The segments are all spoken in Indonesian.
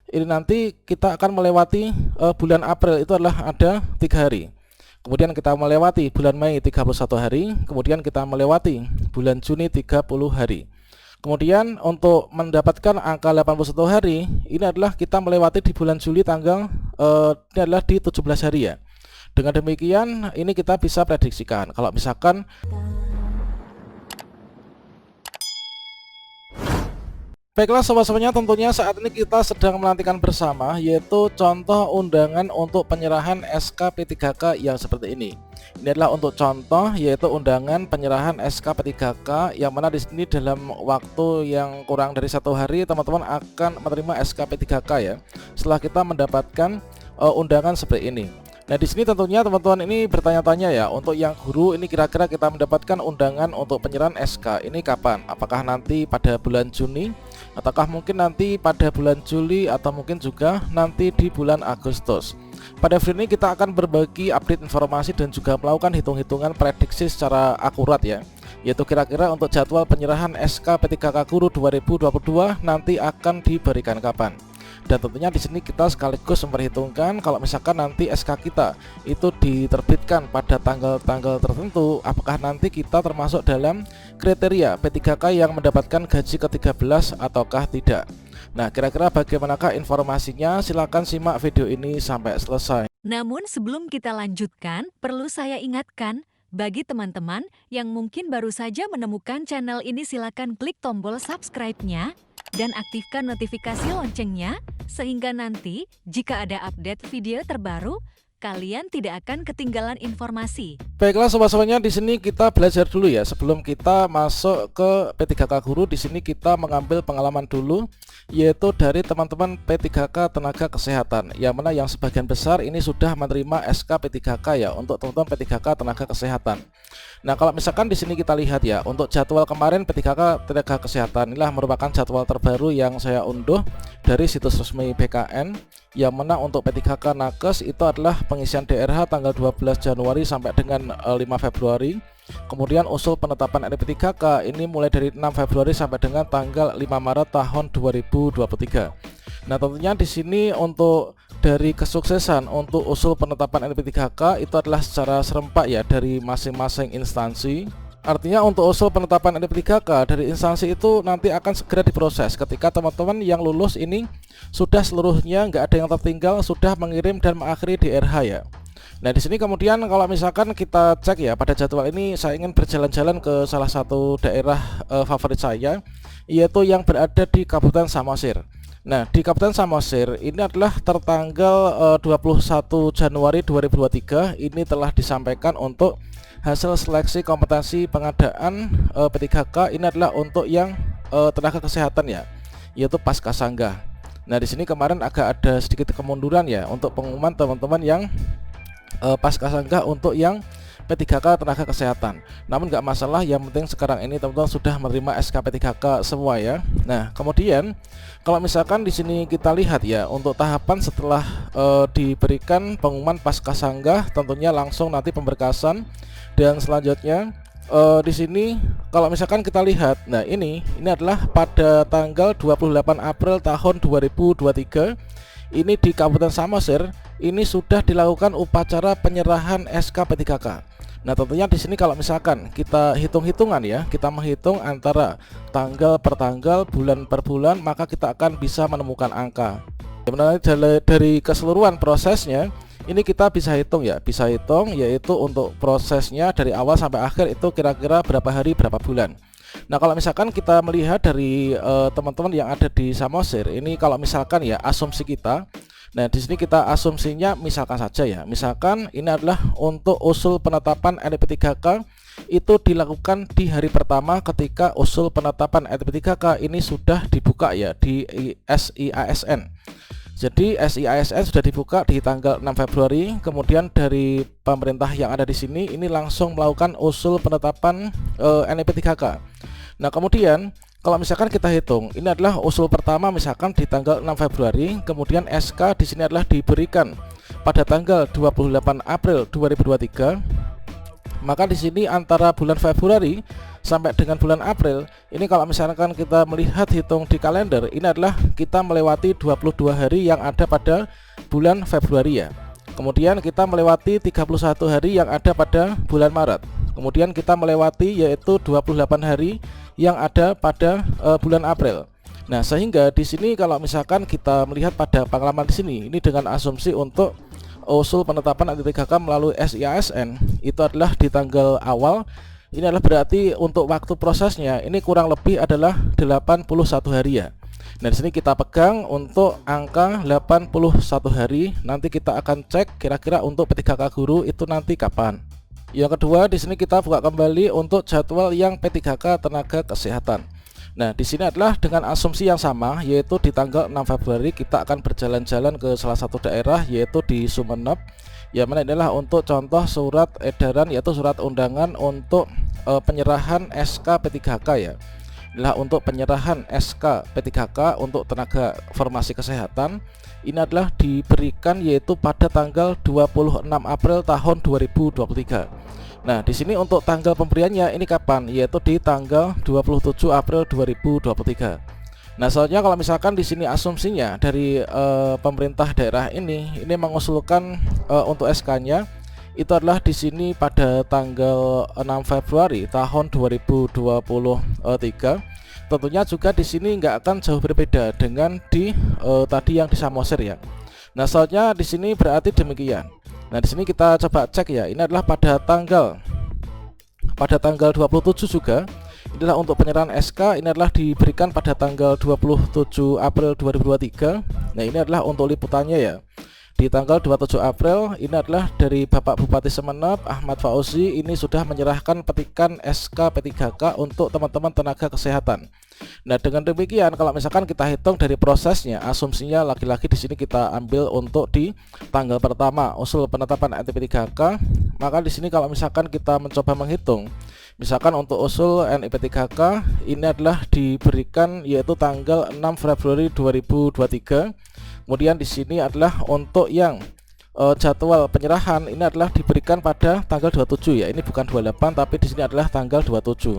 ini nanti kita akan melewati bulan April itu adalah ada 3 hari. Kemudian kita melewati bulan Mei 31 hari, kemudian kita melewati bulan Juni 30 hari. Kemudian untuk mendapatkan angka 81 hari, ini adalah kita melewati di bulan Juli tanggal ini adalah di 17 hari ya. Dengan demikian ini kita bisa prediksikan kalau misalkan baiklah sobat-sobatnya, tentunya saat ini kita sedang menantikan bersama yaitu contoh undangan untuk penyerahan SK P3K yang seperti ini. Ini adalah untuk contoh yaitu undangan penyerahan SK P3K yang mana di sini dalam waktu yang kurang dari 1 hari teman-teman akan menerima SK P3K ya. Setelah kita mendapatkan undangan seperti ini. Nah di sini tentunya teman-teman ini bertanya-tanya ya, untuk yang guru ini kira-kira kita mendapatkan undangan untuk penyerahan SK ini kapan? Apakah nanti pada bulan Juni, ataukah mungkin nanti pada bulan Juli, atau mungkin juga nanti di bulan Agustus? Pada video ini kita akan berbagi update informasi dan juga melakukan hitung-hitungan prediksi secara akurat ya, yaitu kira-kira untuk jadwal penyerahan SK P3K Guru 2022 nanti akan diberikan kapan. Dan tentunya di sini kita sekaligus memperhitungkan kalau misalkan nanti SK kita itu diterbitkan pada tanggal-tanggal tertentu, apakah nanti kita termasuk dalam kriteria P3K yang mendapatkan gaji ke-13 ataukah tidak. Nah, kira-kira bagaimanakah informasinya? Silahkan simak video ini sampai selesai. Namun sebelum kita lanjutkan, perlu saya ingatkan, bagi teman-teman yang mungkin baru saja menemukan channel ini, silakan klik tombol subscribe-nya dan aktifkan notifikasi loncengnya, sehingga nanti jika ada update video terbaru, kalian tidak akan ketinggalan informasi. Baiklah sobat-sobatnya, di sini kita belajar dulu ya. Sebelum kita masuk ke P3K Guru, di sini kita mengambil pengalaman dulu, yaitu dari teman-teman P3K Tenaga Kesehatan, yang mana yang sebagian besar ini sudah menerima SK P3K ya untuk teman-teman P3K Tenaga Kesehatan. Nah, kalau misalkan di sini kita lihat ya, untuk jadwal kemarin P3K Tenaga Kesehatan inilah merupakan jadwal terbaru yang saya unduh dari situs resmi BKN, yang mana untuk P3K Nakes itu adalah pengisian DRH tanggal 12 Januari sampai dengan 5 Februari. Kemudian usul penetapan NP3K ini mulai dari 6 Februari sampai dengan tanggal 5 Maret tahun 2023. Nah, tentunya di sini untuk dari kesuksesan untuk usul penetapan NP3K itu adalah secara serempak ya dari masing-masing instansi. Artinya untuk usul penetapan NP3K dari instansi itu nanti akan segera diproses ketika teman-teman yang lulus ini sudah seluruhnya, nggak ada yang tertinggal, sudah mengirim dan mengakhiri DRH ya. Nah di sini kemudian kalau misalkan kita cek ya, pada jadwal ini saya ingin berjalan-jalan ke salah satu daerah favorit saya, yaitu yang berada di Kabupaten Samosir. Nah di Kabupaten Samosir ini adalah tertanggal 21 Januari 2023 ini telah disampaikan untuk hasil seleksi kompetensi pengadaan P3K ini adalah untuk yang tenaga kesehatan ya, yaitu pasca sanggah. Nah di sini kemarin agak ada sedikit kemunduran ya untuk pengumuman teman-teman yang pasca sanggah untuk yang P3K Tenaga Kesehatan. Namun nggak masalah, yang penting sekarang ini teman-teman sudah menerima SK P3K semua ya. Nah kemudian kalau misalkan di sini kita lihat ya, untuk tahapan setelah diberikan pengumuman pasca sanggah, tentunya langsung nanti pemberkasan, dan selanjutnya di sini kalau misalkan kita lihat, nah ini adalah pada tanggal 28 April tahun 2023 ini di Kabupaten Samosir ini sudah dilakukan upacara penyerahan SK P3K. Nah tentunya di sini kalau misalkan kita hitung-hitungan ya, kita menghitung antara tanggal per tanggal, bulan per bulan, maka kita akan bisa menemukan angka. Sebenarnya dari keseluruhan prosesnya ini kita bisa hitung ya, yaitu untuk prosesnya dari awal sampai akhir itu kira-kira berapa hari, berapa bulan. Nah kalau misalkan kita melihat dari teman-teman yang ada di Samosir ini, kalau misalkan ya asumsi kita, nah di sini kita asumsinya misalkan saja ya, misalkan ini adalah untuk usul penetapan NP3K itu dilakukan di hari pertama ketika usul penetapan NP3K ini sudah dibuka ya di SIASN. Jadi SIASN sudah dibuka di tanggal 6 Februari. Kemudian dari pemerintah yang ada di sini ini langsung melakukan usul penetapan NP3K. Nah kemudian kalau misalkan kita hitung, ini adalah usul pertama misalkan di tanggal 6 Februari, kemudian SK di sini adalah diberikan pada tanggal 28 April 2023. Maka di sini antara bulan Februari sampai dengan bulan April, ini kalau misalkan kita melihat hitung di kalender, ini adalah kita melewati 22 hari yang ada pada bulan Februari ya. Kemudian kita melewati 31 hari yang ada pada bulan Maret. Kemudian kita melewati yaitu 28 hari yang ada pada bulan April. Nah, sehingga di sini kalau misalkan kita melihat pada pengalaman di sini, ini dengan asumsi untuk usul penetapan NIP3K melalui SIASN itu adalah di tanggal awal. Ini adalah berarti untuk waktu prosesnya ini kurang lebih adalah 81 hari ya. Nah, di sini kita pegang untuk angka 81 hari. Nanti kita akan cek kira-kira untuk P3K guru itu nanti kapan. Yang kedua, di sini kita buka kembali untuk jadwal yang P3K tenaga kesehatan. Nah, di sini adalah dengan asumsi yang sama, yaitu di tanggal 6 Februari kita akan berjalan-jalan ke salah satu daerah yaitu di Sumeneb. Yang mana inilah untuk contoh surat edaran yaitu surat undangan untuk penyerahan SK P3K ya. Inilah untuk penyerahan SK P3K untuk tenaga formasi kesehatan. Ini adalah diberikan yaitu pada tanggal 26 April tahun 2023. Nah, di sini untuk tanggal pemberiannya ini kapan? Yaitu di tanggal 27 April 2023. Nah, soalnya kalau misalkan di sini asumsinya dari pemerintah daerah ini mengusulkan untuk SK-nya itu adalah di sini pada tanggal 6 Februari tahun 2023. Tentunya juga di sini nggak akan jauh berbeda dengan di tadi yang di Samosir ya. Nah, soalnya di sini berarti demikian. Nah, di sini kita coba cek ya. Ini adalah pada tanggal 27 juga. Inilah untuk penyerahan SK. Ini adalah diberikan pada tanggal 27 April 2023. Nah, ini adalah untuk liputannya ya. Di tanggal 27 April ini adalah dari Bapak Bupati Sumeneb Ahmad Fauzi ini sudah menyerahkan petikan SK P3K untuk teman-teman tenaga kesehatan. Nah, dengan demikian kalau misalkan kita hitung dari prosesnya, asumsinya lagi-lagi di sini kita ambil untuk di tanggal pertama usul penetapan NIP3K, maka di sini kalau misalkan kita mencoba menghitung, misalkan untuk usul NIP3K ini adalah diberikan yaitu tanggal 6 Februari 2023. Kemudian di sini adalah untuk yang jadwal penyerahan ini adalah diberikan pada tanggal 27 ya. Ini bukan 28 tapi di sini adalah tanggal 27.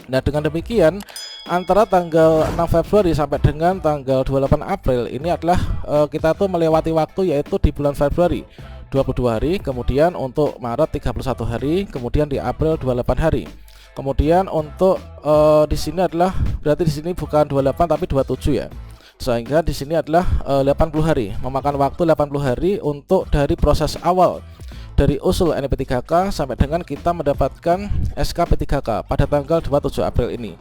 Nah, dengan demikian antara tanggal 6 Februari sampai dengan tanggal 28 April ini adalah kita tuh melewati waktu yaitu di bulan Februari 22 hari, kemudian untuk Maret 31 hari, kemudian di April 28 hari. Kemudian untuk di sini adalah berarti di sini bukan 28 tapi 27 ya. Sehingga di sini adalah 80 hari, memakan waktu 80 hari untuk dari proses awal dari usul NIP3K sampai dengan kita mendapatkan SK P3K pada tanggal 27 April ini.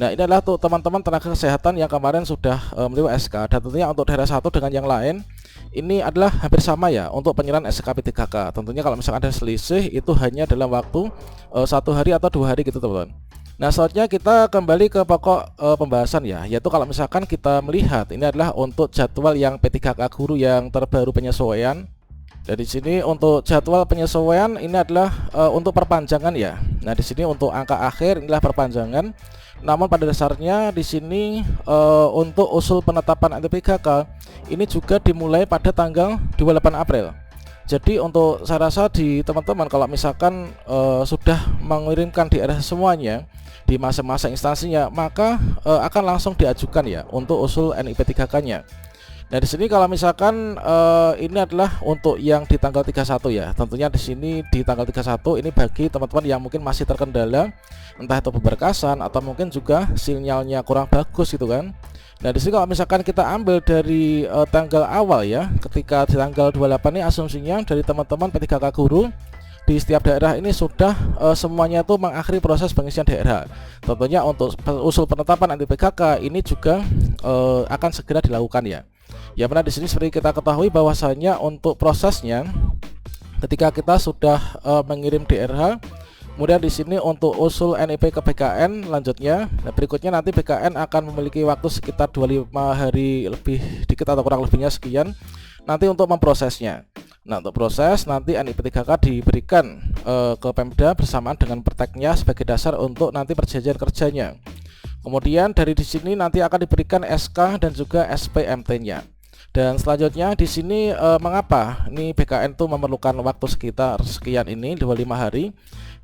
Nah, ini adalah untuk teman-teman tenaga kesehatan yang kemarin sudah menerima SK, dan tentunya untuk daerah satu dengan yang lain ini adalah hampir sama ya untuk penyerahan SK P3K. Tentunya kalau misalkan ada selisih itu hanya dalam waktu 1 hari atau 2 hari gitu teman-teman. Nah, selanjutnya kita kembali ke pokok pembahasan ya, yaitu kalau misalkan kita melihat ini adalah untuk jadwal yang P3K guru yang terbaru penyesuaian. Dan di sini untuk jadwal penyesuaian ini adalah untuk perpanjangan ya. Nah, di sini untuk angka akhir inilah perpanjangan. Namun pada dasarnya di sini untuk usul penetapan NIP3K ini juga dimulai pada tanggal 28 April. Jadi untuk saya rasa di teman-teman kalau misalkan sudah mengirimkan di RS semuanya di masing-masing instansinya, maka akan langsung diajukan ya untuk usul NIP3K-nya. Nah, di sini kalau misalkan ini adalah untuk yang di tanggal 31 ya. Tentunya di sini di tanggal 31 ini bagi teman-teman yang mungkin masih terkendala entah itu pemberkasan atau mungkin juga sinyalnya kurang bagus gitu kan. Nah, di sini kalau misalkan kita ambil dari tanggal awal ya, ketika di tanggal 28 ini asumsinya dari teman-teman P3K guru di setiap daerah ini sudah semuanya itu mengakhiri proses pengisian daerah. Tentunya untuk usul penetapan NIP3K ini juga akan segera dilakukan ya. Ya, benar di sini seperti kita ketahui bahwasanya untuk prosesnya ketika kita sudah mengirim DRH, kemudian di sini untuk usul NIP ke BKN lanjutnya, nah berikutnya nanti BKN akan memiliki waktu sekitar 25 hari lebih dikit atau kurang lebihnya sekian nanti untuk memprosesnya. Nah, untuk proses nanti NIP3K diberikan ke Pemda bersamaan dengan perteknya sebagai dasar untuk nanti perjanjian kerjanya. Kemudian dari di sini nanti akan diberikan SK dan juga SPMT-nya. Dan selanjutnya di sini mengapa ini BKN tuh memerlukan waktu sekitar sekian ini 25 hari.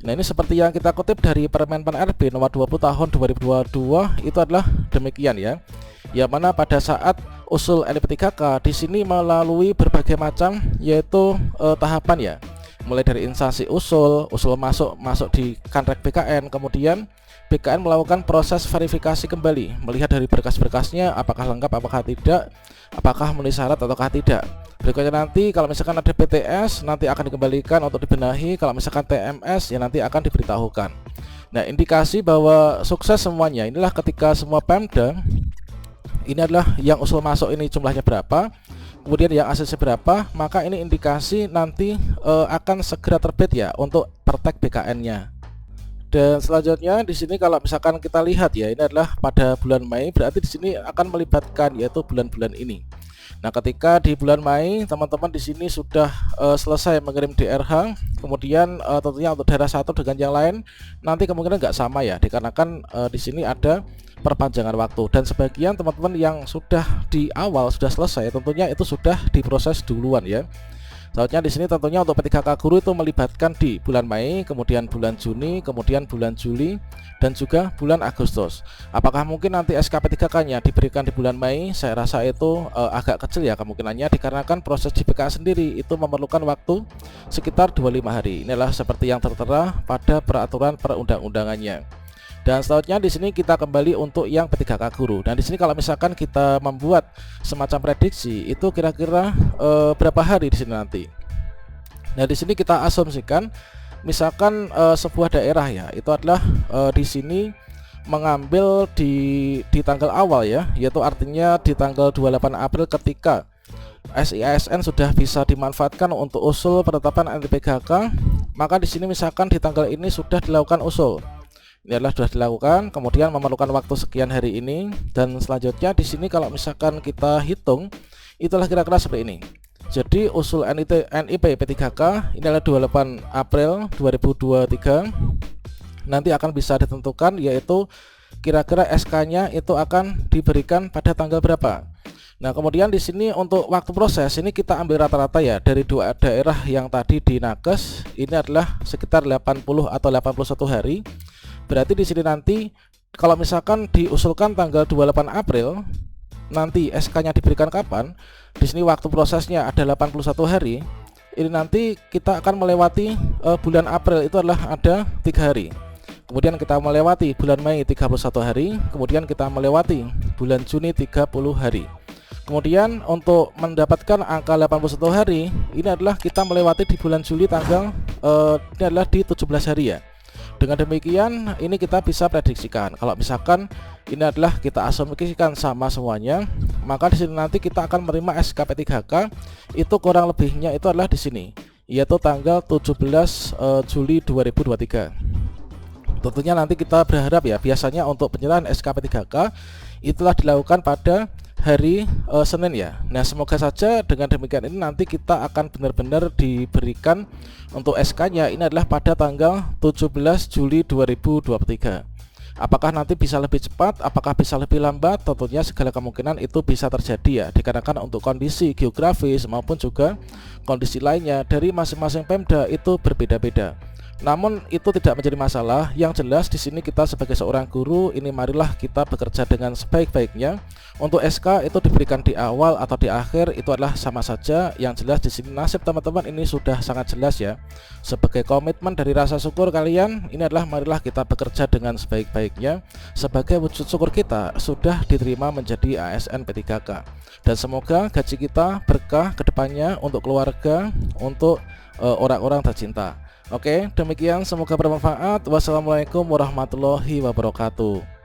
Nah, ini seperti yang kita kutip dari Permen Pan RB nomor 20 tahun 2022 itu adalah demikian ya. Yang mana pada saat usul NIP3K di sini melalui berbagai macam yaitu tahapan ya. Mulai dari instansi usul masuk di kanrek BKN, kemudian BKN melakukan proses verifikasi kembali, melihat dari berkas-berkasnya apakah lengkap, apakah tidak, apakah memenuhi syarat ataukah tidak. Berikutnya nanti kalau misalkan ada PTS nanti akan dikembalikan untuk dibenahi, kalau misalkan TMS ya nanti akan diberitahukan. Nah, indikasi bahwa sukses semuanya inilah ketika semua Pemda ini adalah yang usul masuk ini jumlahnya berapa, kemudian yang ACC berapa, maka ini indikasi nanti akan segera terbit ya untuk pertek BKN-nya. Dan selanjutnya di sini kalau misalkan kita lihat ya, ini adalah pada bulan Mei, berarti di sini akan melibatkan yaitu bulan-bulan ini. Nah, ketika di bulan Mei teman-teman di sini sudah selesai mengirim DRH, kemudian tentunya untuk daerah satu dengan yang lain nanti kemungkinan nggak sama ya, dikarenakan di sini ada perpanjangan waktu, dan sebagian teman-teman yang sudah di awal sudah selesai tentunya itu sudah diproses duluan ya. Selanjutnya di sini tentunya untuk P3K guru itu melibatkan di bulan Mei, kemudian bulan Juni, kemudian bulan Juli, dan juga bulan Agustus. Apakah mungkin nanti SK P3K-nya diberikan di bulan Mei? Saya rasa itu agak kecil ya kemungkinannya, dikarenakan proses JPK sendiri itu memerlukan waktu sekitar 25 hari. Inilah seperti yang tertera pada peraturan perundang-undangannya. Dan selanjutnya di sini kita kembali untuk yang P3K guru. Dan di sini kalau misalkan kita membuat semacam prediksi itu kira-kira berapa hari di sini nanti. Nah, di sini kita asumsikan misalkan sebuah daerah ya, itu adalah di sini mengambil di tanggal awal ya, yaitu artinya di tanggal 28 April ketika SIASN sudah bisa dimanfaatkan untuk usul penetapan NIP3K, maka di sini misalkan di tanggal ini sudah dilakukan usul. Ini adalah sudah dilakukan, kemudian memerlukan waktu sekian hari ini, dan selanjutnya di sini kalau misalkan kita hitung itulah kira-kira seperti ini. Jadi usul NIP P3K ini adalah 28 April 2023 nanti akan bisa ditentukan, yaitu kira-kira SK-nya itu akan diberikan pada tanggal berapa. Nah, kemudian di sini untuk waktu proses ini kita ambil rata-rata ya dari dua daerah yang tadi di Nakes, ini adalah sekitar 80 atau 81 hari. Berarti di sini nanti kalau misalkan diusulkan tanggal 28 April, nanti SK-nya diberikan kapan? Di sini waktu prosesnya ada 81 hari. Ini nanti kita akan melewati bulan April itu adalah ada 3 hari. Kemudian kita melewati bulan Mei 31 hari, kemudian kita melewati bulan Juni 30 hari. Kemudian untuk mendapatkan angka 81 hari, ini adalah kita melewati di bulan Juli tanggal ini adalah di 17 hari ya. Dengan demikian ini kita bisa prediksikan kalau misalkan ini adalah kita asumsikan sama semuanya, maka di sini nanti kita akan menerima SK P3K itu kurang lebihnya itu adalah di sini, yaitu tanggal 17 Juli 2023. Tentunya nanti kita berharap ya, biasanya untuk penyerahan SK P3K itulah dilakukan pada hari Senin ya. Nah, semoga saja dengan demikian ini nanti kita akan benar-benar diberikan untuk SK-nya ini adalah pada tanggal 17 Juli 2023. Apakah nanti bisa lebih cepat, apakah bisa lebih lambat? Tentunya segala kemungkinan itu bisa terjadi ya, dikarenakan untuk kondisi geografis maupun juga kondisi lainnya dari masing-masing Pemda itu berbeda-beda. Namun itu tidak menjadi masalah. Yang jelas di sini kita sebagai seorang guru ini marilah kita bekerja dengan sebaik-baiknya. Untuk SK itu diberikan di awal atau di akhir itu adalah sama saja. Yang jelas di sini nasib teman-teman ini sudah sangat jelas ya. Sebagai komitmen dari rasa syukur kalian, ini adalah marilah kita bekerja dengan sebaik-baiknya. Sebagai wujud syukur kita sudah diterima menjadi ASN P3K. Dan semoga gaji kita berkah kedepannya untuk keluarga, untuk orang-orang tercinta. Oke, demikian semoga bermanfaat. Wassalamualaikum warahmatullahi wabarakatuh.